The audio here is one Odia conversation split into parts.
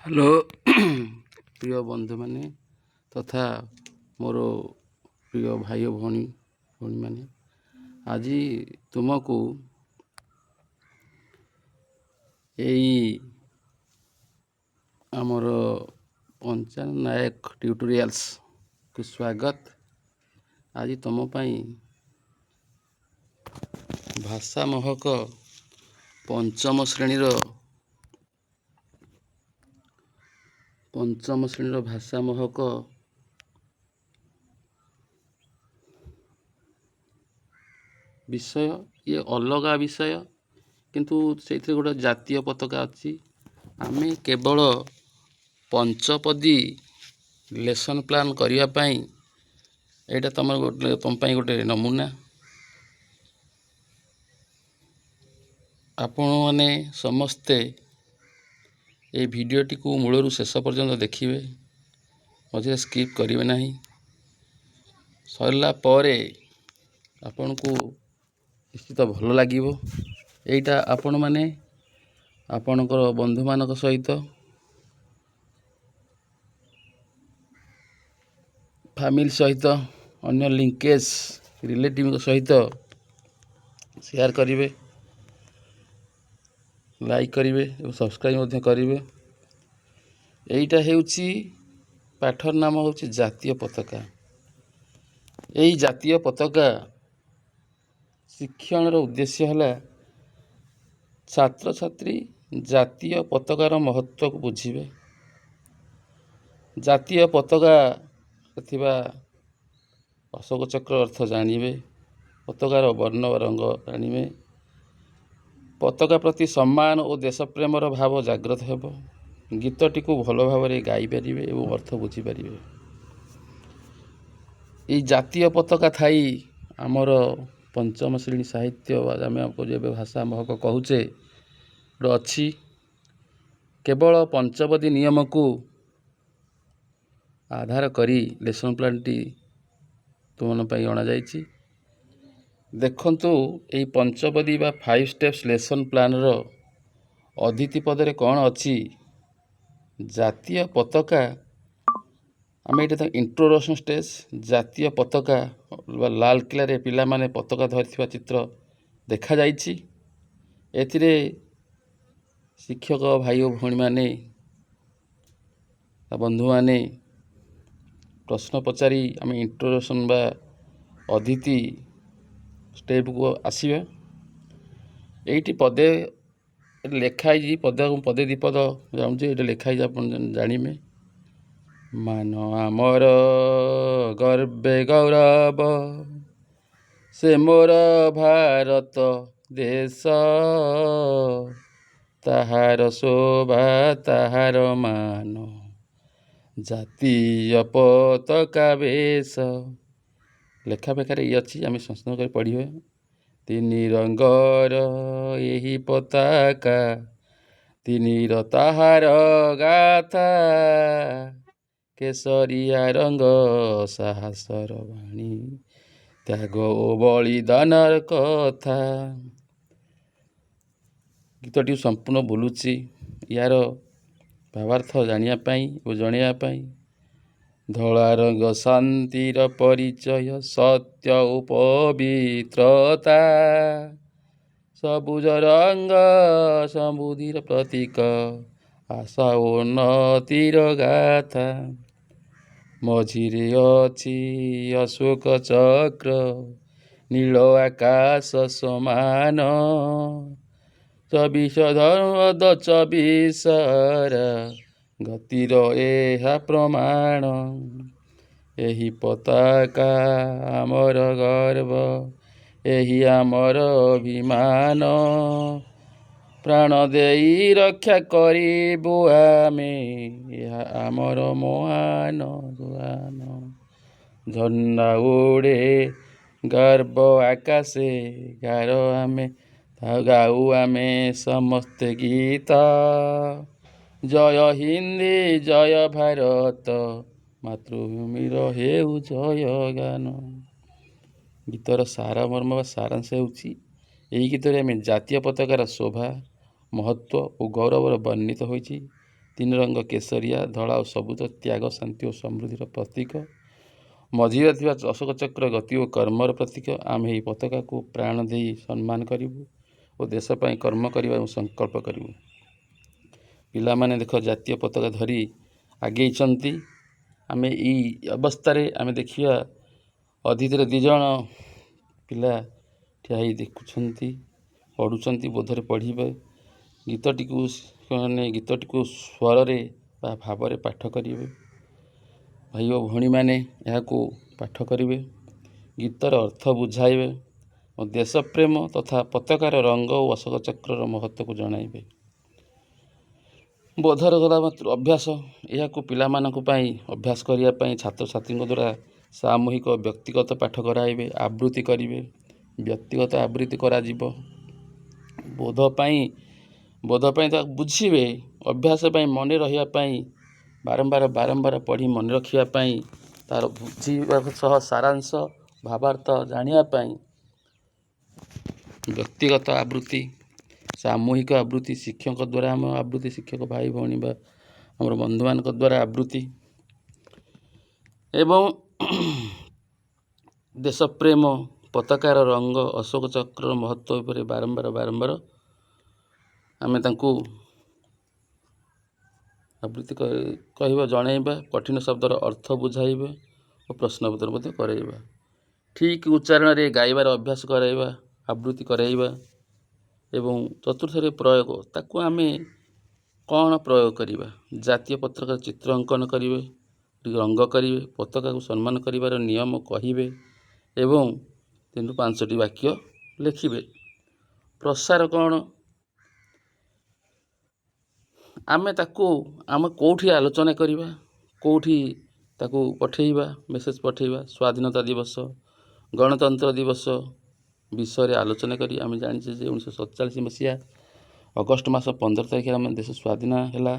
ହ୍ୟାଲୋ ପ୍ରିୟ ବନ୍ଧୁମାନେ ତଥା ମୋର ପ୍ରିୟ ଭାଇ ଓ ଭଉଣୀମାନେ, ଆଜି ତୁମକୁ ଏଇ ଆମର ପଞ୍ଚାନନ ନାୟକ ଟ୍ୟୁଟୋରିଆଲ୍ସକୁ ସ୍ୱାଗତ। ଆଜି ତୁମ ପାଇଁ ଭାଷା ମହକ ପଞ୍ଚମ ଶ୍ରେଣୀର ଭାଷା ମହକ ବିଷୟ। ଇଏ ଅଲଗା ବିଷୟ, କିନ୍ତୁ ସେଇଥିରେ ଗୋଟେ ଜାତୀୟ ପତାକା ଅଛି। ଆମେ କେବଳ ପଞ୍ଚପଦୀ ଲେସନ୍ ପ୍ଲାନ୍ କରିବା ପାଇଁ ଏଇଟା ତମ ପାଇଁ ଗୋଟେ ନମୁନା। ଆପଣମାନେ ସମସ୍ତେ এই ଭିଡ଼ିଓଟିକୁ ମୂଳରୁ ଶେଷ ପର୍ଯ୍ୟନ୍ତ ଦେଖିବେ, ମଝିରେ ସ୍କିପ୍ କରିବେ ନାହିଁ। ସରିଲା ପରେ ଆପଣଙ୍କୁ ନିଶ୍ଚିତ ଭଲ ଲାଗିବ। ଏଇଟା ଆପଣମାନେ ଆପଣଙ୍କର ବନ୍ଧୁମାନଙ୍କ ସହିତ, ଫ୍ୟାମିଲି ସହିତ, ଅନ୍ୟ ଲିଙ୍କେଜ୍ ରିଲେଟିଭଙ୍କ ସହିତ ସେୟାର କରିବେ, ଲାଇକ୍ କରିବେ ଏବଂ ସବସ୍କ୍ରାଇବ୍ ମଧ୍ୟ କରିବେ। ଏଇଟା ହେଉଛି ପାଠର ନାମ ହେଉଛି ଜାତୀୟ ପତାକା। ଏଇ ଜାତୀୟ ପତାକା ଶିକ୍ଷଣର ଉଦ୍ଦେଶ୍ୟ ହେଲା ଛାତ୍ରଛାତ୍ରୀ ଜାତୀୟ ପତାକାର ମହତ୍ତ୍ୱକୁ ବୁଝିବେ, ଜାତୀୟ ପତାକାରେ ଥିବା ଅଶୋକ ଚକ୍ର ଅର୍ଥ ଜାଣିବେ, ପତାକାର ବର୍ଣ୍ଣ ରଙ୍ଗ ଜାଣିବେ, ପତାକା ପ୍ରତି ସମ୍ମାନ ଓ ଦେଶପ୍ରେମର ଭାବ ଜାଗ୍ରତ ହେବ। ଗୀତଟିକୁ ଭଲ ଭାବରେ ଗାଇପାରିବେ ଏବଂ ଅର୍ଥ ବୁଝିପାରିବେ। ଏଇ ଜାତୀୟ ପତାକା ଥାଇ ଆମର ପଞ୍ଚମ ଶ୍ରେଣୀ ସାହିତ୍ୟ ଆମେ ଏବେ ଭାଷା ମହକ କହୁଛେ ଗୋଟେ ଅଛି। କେବଳ ପଞ୍ଚପଦୀ ନିୟମକୁ ଆଧାର କରି ଲେସନ୍ ପ୍ଲାନ୍ଟି ତୁମମାନଙ୍କ ପାଇଁ ଅଣାଯାଇଛି। ଦେଖନ୍ତୁ, ଏଇ ପଞ୍ଚପଦୀ ବା 5 steps ଲେସନ୍ ପ୍ଲାନ୍ର ଅଦିତି ପଦରେ କ'ଣ ଅଛି। ଜାତୀୟ ପତାକା, ଆମେ ଏଇଟା ତ ଇଣ୍ଟ୍ରୋଡକ୍ସନ୍ ଷ୍ଟେଜ୍। ଜାତୀୟ ପତାକା ବା ଲାଲକିଲ୍ଲାରେ ପିଲାମାନେ ପତାକା ଧରିଥିବା ଚିତ୍ର ଦେଖାଯାଇଛି। ଏଥିରେ ଶିକ୍ଷକ ଭାଇ ଓ ଭଉଣୀମାନେ, ବନ୍ଧୁମାନେ ପ୍ରଶ୍ନ ପଚାରି ଆମେ ଇଣ୍ଟ୍ରୋଡକ୍ସନ୍ ବା ଅଦିତି ଷ୍ଟେପ୍କୁ ଆସିବା। ଏଇଠି ପଦେ ଲେଖା ହେଇଛି, ପଦେ ଦିପଦ ଜାଣୁଛି, ଏଇଟା ଲେଖା ହେଇଛି, ଆପଣ ଜାଣିବେ। ମାନ ଆମର ଗର୍ବେ ଗୌରବ, ସେ ମୋର ଭାରତ ଦେଶ, ତାହାର ଶୋଭା ତାହାର ମାନ, ଜାତୀୟ ପତାକା ବେଶ। ଲେଖା ବେକାରେ ଇଏ ଅଛି, ଆମେ ସଂଶୋଧନ କରି ପଢ଼ିବା। 3 ରଙ୍ଗର ଏହି ପତାକା, 3ର ତାହାର ଗାଥା, କେଶରିଆ ରଙ୍ଗ ସାହସର ବାଣୀ, ତ୍ୟାଗ ଓ ବଳିଦାନର କଥା। ଗୀତଟି ସମ୍ପୂର୍ଣ୍ଣ ବୋଲୁଛି। ୟାର ଭାବାର୍ଥ ଜାଣିବା ପାଇଁ ଓ ଜଣାଇବା ପାଇଁ। ଧଳା ରଙ୍ଗ ଶାନ୍ତିର ପରିଚୟ, ସତ୍ୟ ଓ ପବିତ୍ରତା, ସବୁଜ ରଙ୍ଗ ସମୃଦ୍ଧିର ପ୍ରତୀକ, ଆଶା ଓ ଉନ୍ନତିର ଗାଥା। ମଝିରେ ଅଛି ଅଶୋକ ଚକ୍ର, ନୀଳ ଆକାଶ ସମାନ, 24 ଗତିର ଏହା ପ୍ରମାଣ। ଏହି ପତାକା ଆମର ଗର୍ବ, ଏହି ଆମର ଅଭିମାନ, ପ୍ରାଣ ଦେଇ ରକ୍ଷା କରିବୁ ଆମେ, ଏହା ଆମର ମହାନ ଜ୍ఞାନ। ଝଣ୍ଡା ଉଡ଼େ ଗର୍ବ ଆକାଶେ, ଗାଉ ଆମେ ସମସ୍ତେ ଗୀତ, ଜୟ ହିନ୍ଦ ଜୟ ଭାରତ, ମାତୃଭୂମିର ହେଉ ଜୟ ଗାନ। ଗୀତର ସାରମର୍ମ ବା ସାରାଂଶ ହେଉଛି, ଏହି ଗୀତରେ ଆମେ ଜାତୀୟ ପତାକାର ଶୋଭା, ମହତ୍ତ୍ୱ ଓ ଗୌରବର ବର୍ଣ୍ଣିତ ହୋଇଛି। ତିନି ରଙ୍ଗ କେଶରିଆ, ଧଳା ଓ ସବୁଜ ତ୍ୟାଗ, ଶାନ୍ତି ଓ ସମୃଦ୍ଧିର ପ୍ରତୀକ। ମଝିରେ ଥିବା ଅଶୋକ ଚକ୍ର ଗତି ଓ କର୍ମର ପ୍ରତୀକ। ଆମେ ଏହି ପତାକାକୁ ପ୍ରାଣ ଦେଇ ସମ୍ମାନ କରିବୁ ଓ ଦେଶ ପାଇଁ କର୍ମ କରିବାକୁ ସଂକଳ୍ପ କରିବୁ। ପିଲାମାନେ ଦେଖ ଜାତୀୟ ପତାକା ଧରି ଆଗେଇଛନ୍ତି। ଆମେ ଏଇ ଅବସ୍ଥାରେ ଆମେ ଦେଖିବା ଅତିଥିରେ 2 ଜଣ ପିଲା ଠିଆ ହେଇ ଦେଖୁଛନ୍ତି, ପଢ଼ୁଛନ୍ତି, ବୋଧରେ ପଢ଼ିବେ। ଗୀତଟିକୁ ସ୍ୱରରେ ବା ଭାବରେ ପାଠ କରିବେ। ଭାଇ ଓ ଭଉଣୀମାନେ ଏହାକୁ ପାଠ କରିବେ, ଗୀତର ଅର୍ଥ ବୁଝାଇବେ ଓ ଦେଶପ୍ରେମ ତଥା ପତାକାର ରଙ୍ଗ ଓ ଅଶୋକ ଚକ୍ରର ମହତ୍ତ୍ୱକୁ ଜଣାଇବେ। ବୋଧର ଅଭ୍ୟାସ, ଏହାକୁ ପିଲାମାନଙ୍କ ପାଇଁ ଅଭ୍ୟାସ କରିବା ପାଇଁ ଛାତ୍ରଛାତ୍ରୀଙ୍କ ଦ୍ୱାରା ସାମୂହିକ ବ୍ୟକ୍ତିଗତ ପାଠ କରାଇବେ। ଆବୃତ୍ତି କରିବେ, ବ୍ୟକ୍ତିଗତ ଆବୃତ୍ତି କରାଯିବ। ବୋଧ ପାଇଁ ତାକୁ ବୁଝିବେ। ଅଭ୍ୟାସ ପାଇଁ ମନେ ରହିବା ପାଇଁ ବାରମ୍ବାର ପଢ଼ି ମନେ ରଖିବା ପାଇଁ, ତା'ର ବୁଝିବା ସହ ସାରାଂଶ ଭାବାର୍ଥ ଜାଣିବା ପାଇଁ ବ୍ୟକ୍ତିଗତ ଆବୃତ୍ତି, ସାମୂହିକ ଆବୃତ୍ତି, ଶିକ୍ଷକ ଦ୍ୱାରା ଆମ ଆବୃତ୍ତି, ଶିକ୍ଷକ ଭାଇ ଭଉଣୀ ବା ଆମର ବନ୍ଧୁମାନଙ୍କ ଦ୍ୱାରା ଆବୃତ୍ତି ଏବଂ ଦେଶପ୍ରେମ, ପତାକାର ରଙ୍ଗ, ଅଶୋକ ଚକ୍ରର ମହତ୍ତ୍ୱ ଉପରେ ବାରମ୍ବାର ଆମେ ତାଙ୍କୁ ଆବୃତ୍ତି କହିବା, ଜଣାଇବା, କଠିନ ଶବ୍ଦର ଅର୍ଥ ବୁଝାଇବା ଓ ପ୍ରଶ୍ନୋତ୍ତର ମଧ୍ୟ କରାଇବା। ଠିକ୍ ଉଚ୍ଚାରଣରେ ଗାଇବାର ଅଭ୍ୟାସ କରାଇବା, ଆବୃତ୍ତି କରାଇବା ଏବଂ ଚତୁର୍ଥରେ ପ୍ରୟୋଗ। ତାକୁ ଆମେ କ'ଣ ପ୍ରୟୋଗ କରିବା? ଜାତୀୟ ପତାକାର ଚିତ୍ର ଅଙ୍କନ କରିବେ, ରଙ୍ଗ କରିବେ, ପତାକାକୁ ସମ୍ମାନ କରିବାର ନିୟମ କହିବେ ଏବଂ 3ରୁ 5ଟି ବାକ୍ୟ ଲେଖିବେ। ପ୍ରସାର କ'ଣ? ଆମେ କେଉଁଠି ଆଲୋଚନା କରିବା, କେଉଁଠି ତାକୁ ପଠେଇବା, ମେସେଜ ପଠେଇବା। ସ୍ୱାଧୀନତା ଦିବସ, ଗଣତନ୍ତ୍ର ଦିବସ ବିଷୟରେ ଆଲୋଚନା କରି ଆମେ ଜାଣିଛେ ଯେ 1947 ମସିହା ଅଗଷ୍ଟ ମାସ 15 ତାରିଖରେ ଆମ ଦେଶ ସ୍ୱାଧୀନ ହେଲା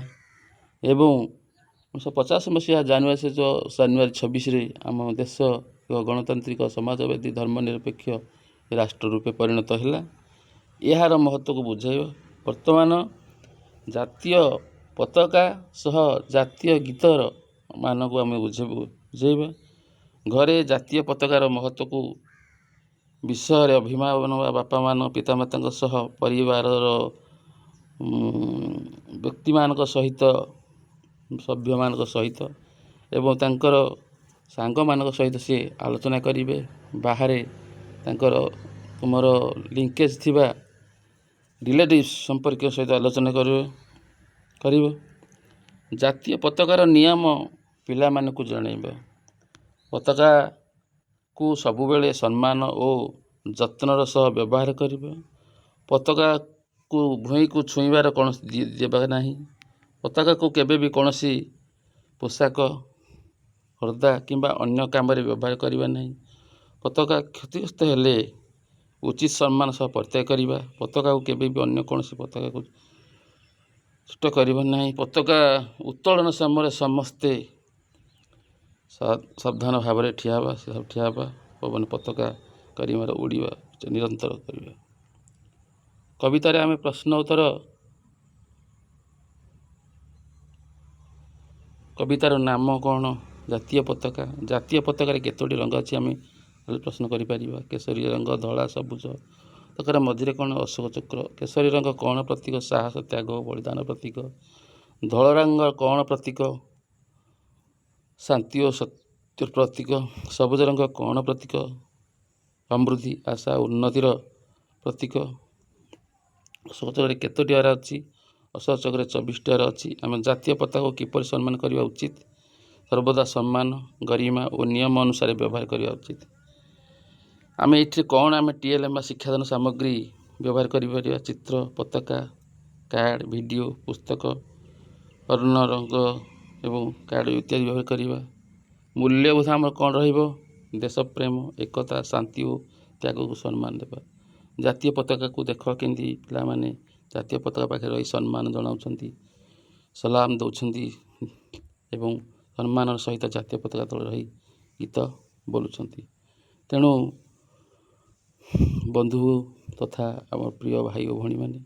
ଏବଂ 1950 ମସିହା ଜାନୁଆରୀ 26ରେ ଆମ ଦେଶ ଏକ ଗଣତାନ୍ତ୍ରିକ ସମାଜବାଦୀ ଧର୍ମନିରପେକ୍ଷ ରାଷ୍ଟ୍ର ରୂପେ ପରିଣତ ହେଲା। ଏହାର ମହତ୍ତ୍ୱକୁ ବୁଝାଇବା। ବର୍ତ୍ତମାନ ଜାତୀୟ ପତାକା ସହ ଜାତୀୟ ଗୀତର ମାନକୁ ଆମେ ବୁଝେଇବା। ଘରେ ଜାତୀୟ ପତାକାର ମହତ୍ତ୍ୱକୁ ବିଷୟରେ ଅଭିଭାବକ ବା ବାପାମାନଙ୍କ ପିତାମାତାଙ୍କ ସହ ପରିବାରର ବ୍ୟକ୍ତିମାନଙ୍କ ସହିତ, ସଭ୍ୟମାନଙ୍କ ସହିତ ଏବଂ ତାଙ୍କର ସାଙ୍ଗମାନଙ୍କ ସହିତ ସେ ଆଲୋଚନା କରିବେ। ବାହାରେ ତାଙ୍କର ତୁମର ଲିଙ୍କେଜ୍ ଥିବା ରିଲେଟିଭ୍ସ ସମ୍ପର୍କୀୟ ସହିତ ଆଲୋଚନା କରିବ। ଜାତୀୟ ପତାକାର ନିୟମ ପିଲାମାନଙ୍କୁ ଜଣାଇବା। ପତାକାକୁ ସବୁବେଳେ ସମ୍ମାନ ଓ ଯତ୍ନର ସହ ବ୍ୟବହାର କରିବା। ପତାକାକୁ ଭୂଇଁକୁ ଛୁଇଁବାର କୌଣସି ଦେବା ନାହିଁ। ପତାକାକୁ କେବେ ବି କୌଣସି ପୋଷାକ, ହର୍ଦ୍ଦା କିମ୍ବା ଅନ୍ୟ କାମରେ ବ୍ୟବହାର କରିବା ନାହିଁ। ପତାକା କ୍ଷତିଗ୍ରସ୍ତ ହେଲେ ଉଚିତ ସମ୍ମାନ ସହ ପରିତ୍ୟାଗ କରିବା। ପତାକାକୁ କେବେ ବି ଅନ୍ୟ କୌଣସି ପତାକାକୁ ନଷ୍ଟ କରିବା ନାହିଁ। ପତାକା ଉତ୍ତୋଳନ ସମୟରେ ସମସ୍ତେ ସାବଧାନ ଭାବରେ ଠିଆ ହେବା। ପବନ ପତାକା କରିବାର ଉଡ଼ିବା ନିରନ୍ତର କରିବା। କବିତାରେ ଆମେ ପ୍ରଶ୍ନ ଉତ୍ତର, କବିତାର ନାମ କ'ଣ? ଜାତୀୟ ପତାକାରେ କେତୋଟି ରଙ୍ଗ ଅଛି? ଆମେ ପ୍ରଶ୍ନ କରିପାରିବା। କେଶରୀ ରଙ୍ଗ, ଧଳା, ସବୁଜ। ପତାକାର ମଝିରେ କ'ଣ? ଅଶୋକ ଚକ୍ର। କେଶରୀ ରଙ୍ଗ କ'ଣ ପ୍ରତୀକ? ସାହସ, ତ୍ୟାଗ ଓ ବଳିଦାନ ପ୍ରତୀକ। ଧଳା ରଙ୍ଗ କ'ଣ ପ୍ରତୀକ? ଶାନ୍ତି ଓ ସତ୍ୟର ପ୍ରତୀକ। ସବୁଜ ରଙ୍ଗ କ'ଣ ପ୍ରତୀକ? ସମୃଦ୍ଧି, ଆଶା ଓ ଉନ୍ନତିର ପ୍ରତୀକ। ଅଶୋକ ଚକ୍ରରେ କେତୋଟି ଆର ଅଛି? ଅଶୋକ ଚକ୍ରରେ 24ଟି ଆର ଅଛି। ଆମେ ଜାତୀୟ ପତାକାକୁ କିପରି ସମ୍ମାନ କରିବା ଉଚିତ? ସର୍ବଦା ସମ୍ମାନ, ଗରିମା ଓ ନିୟମ ଅନୁସାରେ ବ୍ୟବହାର କରିବା ଉଚିତ। ଆମେ ଏଥିରେ କ'ଣ TLM ବା ଶିକ୍ଷାଦାନ ସାମଗ୍ରୀ ବ୍ୟବହାର କରିପାରିବା? ଚିତ୍ର, ପତାକା, କାର୍ଡ଼, ଭିଡ଼ିଓ, ପୁସ୍ତକ, ବର୍ଣ୍ଣ, ରଙ୍ଗ ଏବଂ କାର୍ଡ଼ ଇତ୍ୟାଦି ବ୍ୟବହାର କରିବା। ମୂଲ୍ୟବୋଧ ଆମର କ'ଣ ରହିବ? ଦେଶପ୍ରେମ, ଏକତା, ଶାନ୍ତି ଓ ତ୍ୟାଗକୁ ସମ୍ମାନ ଦେବା। ଜାତୀୟ ପତାକାକୁ ଦେଖ କେମିତି ପିଲାମାନେ ଜାତୀୟ ପତାକା ପାଖରେ ରହି ସମ୍ମାନ ଜଣାଉଛନ୍ତି, ସଲାମ ଦେଉଛନ୍ତି ଏବଂ ସମ୍ମାନର ସହିତ ଜାତୀୟ ପତାକା ତଳେ ରହି ଗୀତ ବୋଲୁଛନ୍ତି। ତେଣୁ ବନ୍ଧୁ ତଥା ଆମ ପ୍ରିୟ ଭାଇ ଓ ଭଉଣୀମାନେ,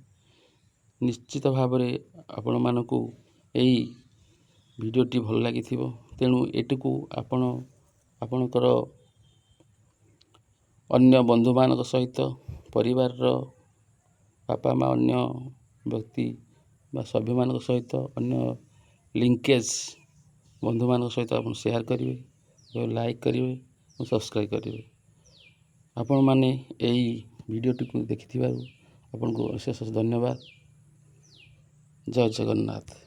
ନିଶ୍ଚିତ ଭାବରେ ଆପଣମାନଙ୍କୁ ଏଇ ଭିଡ଼ିଓଟି ଭଲ ଲାଗିଥିବ। ତେଣୁ ଏଟିକୁ ଆପଣ ଆପଣଙ୍କର ଅନ୍ୟ ବନ୍ଧୁମାନଙ୍କ ସହିତ, ପରିବାରର ବାପା ମା, ଅନ୍ୟ ବ୍ୟକ୍ତି ବା ସଭ୍ୟମାନଙ୍କ ସହିତ, ଅନ୍ୟ ଲିଙ୍କେଜ୍ ବନ୍ଧୁମାନଙ୍କ ସହିତ ଆପଣ ସେୟାର କରିବେ, ଲାଇକ୍ କରିବେ ଓ ସବସ୍କ୍ରାଇବ୍ କରିବେ। ଆପଣମାନେ ଏଇ ଭିଡ଼ିଓଟିକୁ ଦେଖିଥିବାରୁ ଆପଣଙ୍କୁ ଅଶେଷ ଧନ୍ୟବାଦ। ଜୟ ଜଗନ୍ନାଥ।